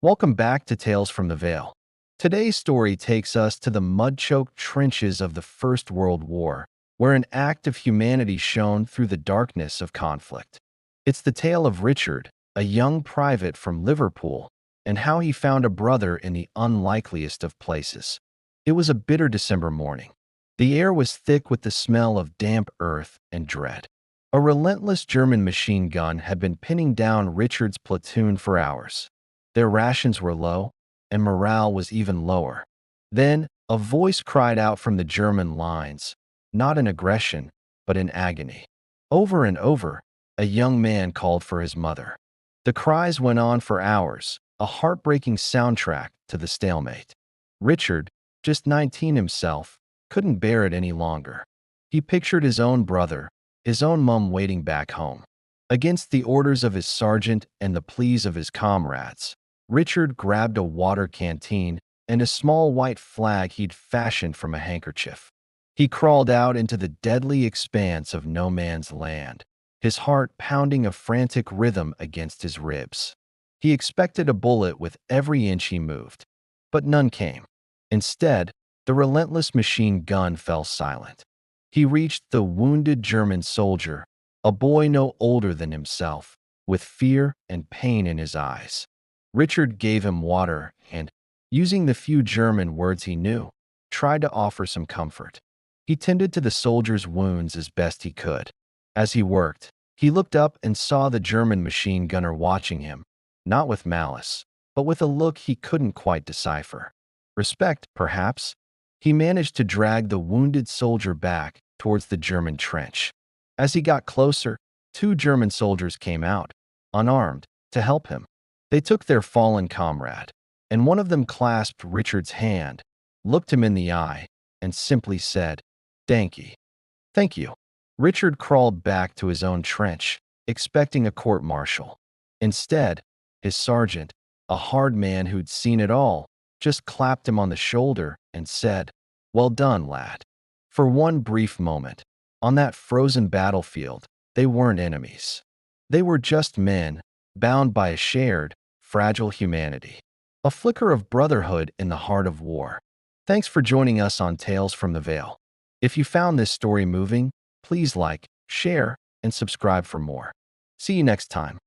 Welcome back to Tales from the Vale. Today's story takes us to the mud-choked trenches of the First World War, where an act of humanity shone through the darkness of conflict. It's the tale of Richard, a young private from Liverpool, and how he found a brother in the unlikeliest of places. It was a bitter December morning. The air was thick with the smell of damp earth and dread. A relentless German machine gun had been pinning down Richard's platoon for hours. Their rations were low, and morale was even lower. Then, a voice cried out from the German lines, not in aggression, but in agony. Over and over, a young man called for his mother. The cries went on for hours, a heartbreaking soundtrack to the stalemate. Richard, just 19 himself, couldn't bear it any longer. He pictured his own brother, his own mum waiting back home. Against the orders of his sergeant and the pleas of his comrades, Richard grabbed a water canteen and a small white flag he'd fashioned from a handkerchief. He crawled out into the deadly expanse of no man's land, his heart pounding a frantic rhythm against his ribs. He expected a bullet with every inch he moved, but none came. Instead, the relentless machine gun fell silent. He reached the wounded German soldier, a boy no older than himself, with fear and pain in his eyes. Richard gave him water and, using the few German words he knew, tried to offer some comfort. He tended to the soldier's wounds as best he could. As he worked, he looked up and saw the German machine gunner watching him, not with malice, but with a look he couldn't quite decipher. Respect, perhaps? He managed to drag the wounded soldier back towards the German trench. As he got closer, two German soldiers came out, unarmed, to help him. They took their fallen comrade, and one of them clasped Richard's hand, looked him in the eye, and simply said, "Thank ye." "Thank you." Richard crawled back to his own trench, expecting a court-martial. Instead, his sergeant, a hard man who'd seen it all, just clapped him on the shoulder and said, "Well done, lad." For one brief moment, on that frozen battlefield, they weren't enemies. They were just men, bound by a shared, fragile humanity. A flicker of brotherhood in the heart of war. Thanks for joining us on Tales from the Vale. If you found this story moving, please like, share, and subscribe for more. See you next time.